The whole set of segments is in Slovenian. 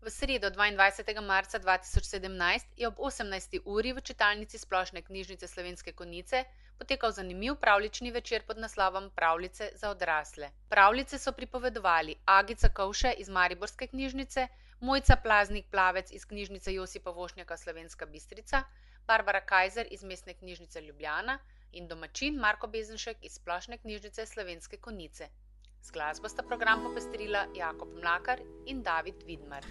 V sredo 22. marca 2017 je ob 18. uri v čitalnici Splošne knjižnice Slovenske Konjice potekal zanimiv pravljični večer pod naslovom Pravljice za odrasle. Pravljice so pripovedovali Agica Kovše iz Mariborske knjižnice, Mojca Plaznik Plavec iz knjižnice Josipa Vošnjaka Slovenska Bistrica, Barbara Kajzer iz Mestne knjižnice Ljubljana in domačin Marko Bezenšek iz Splošne knjižnice Slovenske Konjice. Z glasbo sta program popestrila Jakob Mlakar in David Vidmar.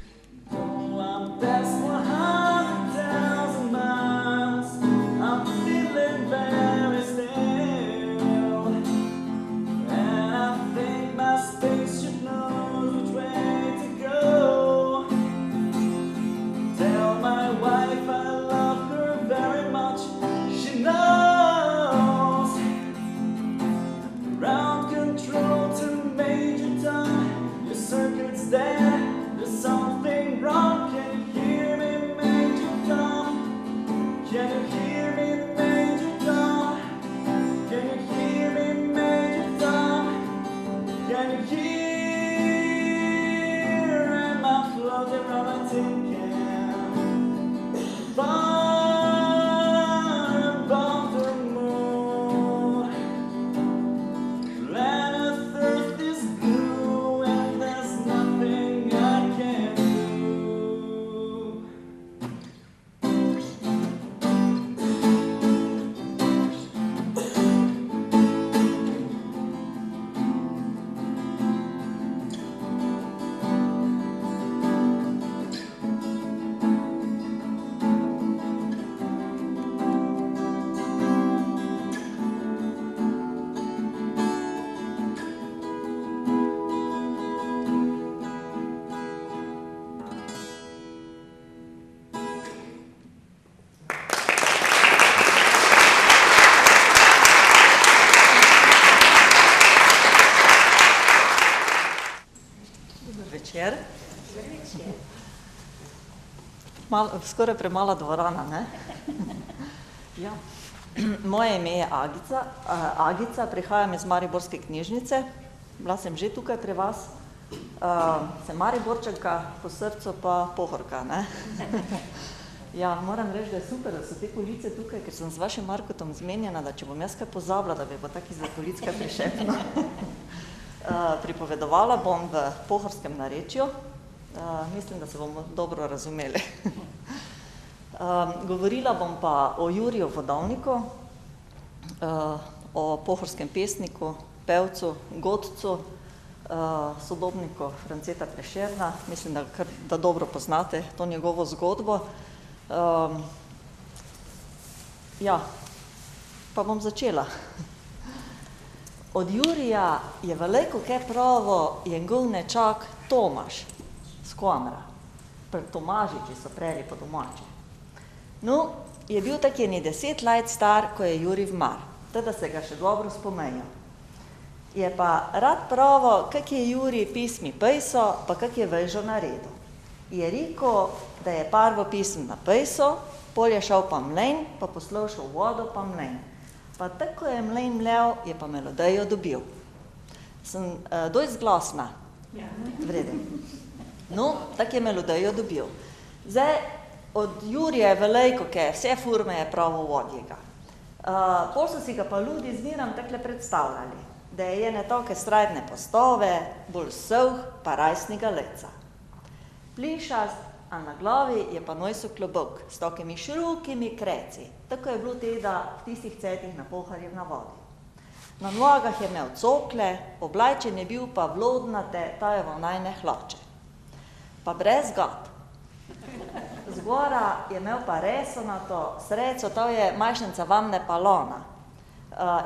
Skoraj premala dvorana, ne? Ja. Moje ime je Agica, prihajam iz Mariborske knjižnice, bila sem že tukaj pri vas, sem Mariborčanka, po srcu pa Pohorka, ne? Ja, moram reči, da je super, da so te police tukaj, ker sem z vašim Markotom zmenjena, da če bom jaz kaj pozabila, da bi bo taki za polic kaj prišepno. Pripovedovala bom v pohorskem narečju, mislim, da se bomo dobro razumeli. Govorila bom pa o Juriju Vodovniku, o pohorskem pesniku, pevcu, godcu, sodobniku Franceta Prešerna. Mislim, da dobro poznate to njegovo zgodbo. Ja, pa bom začela. Od Jurija je veliko kaj pravo njegov nečak Tomaž z Komra. Tomažiči so preli po domači. No, je bil tak eni 10 let star, ko je Jurij vmar, teda se ga še dobro spomejo. Je pa rad pravo, kak je Jurij pismi pejso, pa kak je vežo naredil. Je rekel, da je prvo pism napisal, pol je šel pa mlen, pa poslušal vodo pa mlen. Pa tako je mlen mlel, je pa melodijo dobil. Sem dosti glasna. Vreden. No, tako je melodijo dobil. Zdaj, od Jurija je veliko, kaj vse furme je pravo vodjega. Pol so si ga pa ljudi zmeram takle predstavljali, da je ene take srednje postove, bolj suh, pa rajsnega leca. Plišast, a na glavi je pa nojso klobok s takimi širokimi kreci. Tako je bilo teda v tistih cetih na Pohorju na vodi. Na nogah je imel cokle, oblečen je bil pa vlodnate tajevo najne hlače. Pa brez gat. Zgora je imel pa resonato sreco, to je majšnica vamne palona.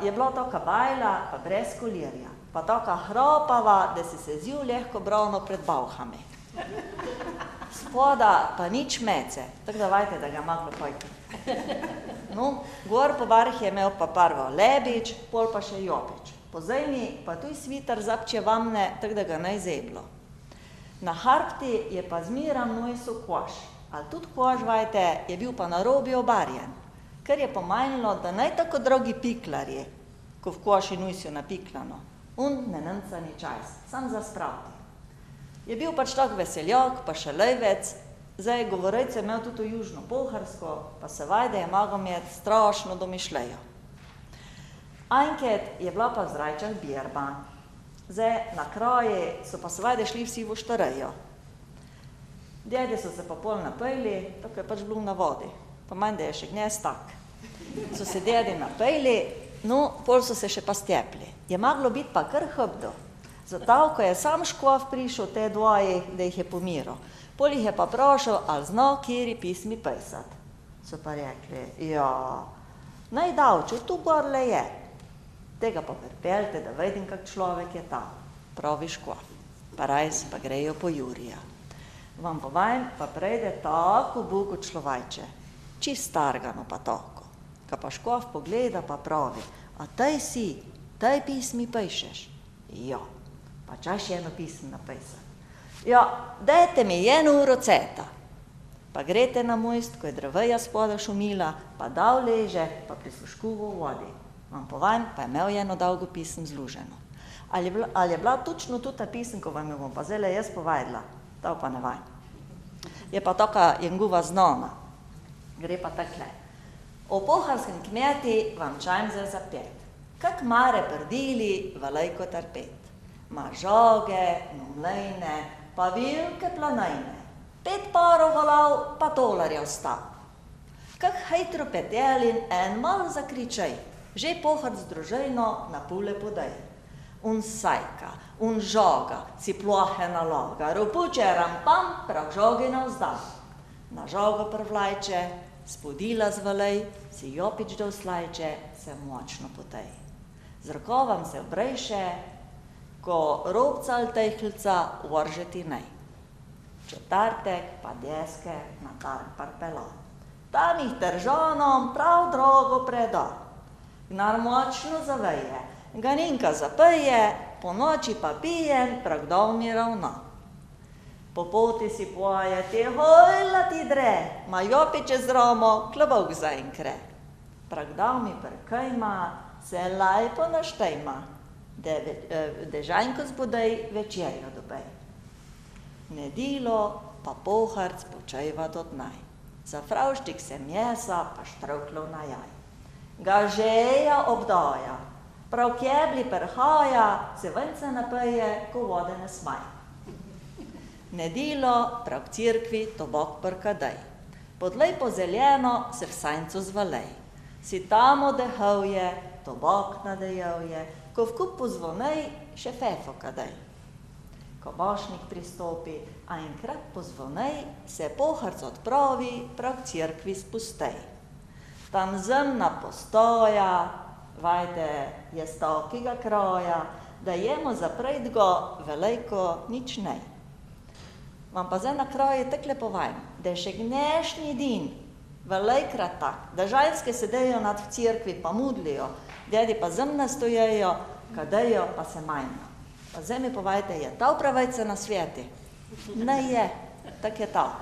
Je bila taka bajla, pa brez kolirja. Pa taka hropava, da si se zil lahko bravno pred bavhami. Spoda pa nič mece, tako da vajte, da ga malo pojte. No, gor po barih je imel pa prvo lebič, pol pa še jopič. Po zemi pa tuj svitar zapče vamne, tako da ga ne zeblo. Na hrbti je pa zmeram nojso koš, ali tudi koš, vajte, je bil pa na robi obarjen, ker je pomenilo, da naj tako drogi piklarji, ko v koši nojsijo napiklano, ne nemca ni čas, sam za spravti. Je bil pač tak veseljak, pa še lejvec, zdaj govorejce imel tudi južno Pohorsko, pa se vajde je mogel imeti strašno domišljejo. Enkrat je bila pa v Zrajčah berba. Zdaj na kraji so pa seveda šli vsi v Štarejo. Djede so se pa pol napili, tako je pač bilo na vodi. Pa manj, da je še gnez tak. So se djede napili, no, pol so se še pa stepli. Je moglo biti pa kar hrbdo. Zato, ko je sam škof prišel te dvoji, da jih je pomiral. Pol jih je pa prošel, ali zna, kjeri pismi pisati. So pa rekli, ja, naj davču, tu gorle je. Tega pa pripeljte, da vidim, kak človek je ta. Pravi škof. Pa rajs pa grejo po Jurija. Vam povem, pa prejde tako Bogu človajče. Čist stargano pa tako. Ka pa škof pogleda, pa pravi, a taj si, taj pismi pišeš? Ja, pa čaš eno pismo napisati. Ja, dajte mi 1 uro ceta. Pa grete na most, ko je dreveja spoda šumila, pa dal leže, pa prisluškuvo v vodi. Vam povem, pa je imel eno dolgo pisem zluženo. Ali je bila točno tudi ta pisem, ko vam jo bom pa zdaj jaz povedala? To pa ne vem. Je pa taka njegova znana. Gre pa takle. O pohorskem kmeti vam čajem zdaj zapet. Kak mare prdili, velejko trpet. Ma žoge, mlejne, pa velike planejne. 5 parov volov, pa tolarjev stav. Kak hejtro petelin, en mal zakričej. Že pohod z družino na pule podej. Un sajka, un žoga, si plohe naloga, ropuče rampam, prav žogi navzdal. Na žogo prvlajče, spodila zvalej, si jopič dol slajče, se močno potej. Z rokovam se obrejše, ko robca ali tejhlca vržeti nej. Četrtek pa deske na targ parpela. Tam jih držanom prav drogo preda. Gnar močno zaveje, ganinka zapeje, po noči pa pijen, prav dol mi ravna. Po poti si poje, ti hojla ti dre, ma jopiče z romo, klobok zaenkre. Prav dol mi prkajma, se lajpo naštejma, dežajnko zbudej, večerjo dobej. Nedilo pa poharc počeva do dnaj. Za fravštik se mjesa pa štrovklov na jaj. Ga žeja obdaja, prav kjebli prhaja, se vence napeje, ko vode ne smaj. Nedilo prav k cirkvi to Bog prkadej. Podlej po zeljeno se v sanjcu zvalej. Si tamo dehovje, to Bog nadejevje, ko v kup pozvonej, še fefo kadej. Ko bošnik pristopi, a enkrat pozvonej, se poharc odpravi, prav k cirkvi spustej. Tam zemna postoja, vajde je stokiga kroja, da jemo zapred go velejko nič nej. Vam pa zdaj na kroji takle povem, da je še gnešnji din, velejkrat tak, da ženske sedejo nad v cirkvi pa mudlijo, djedi pa zemna stojejo, kadejo pa se majna. Pa zdaj mi povejte, je ta upravajca na sveti? Ne je, tak je ta.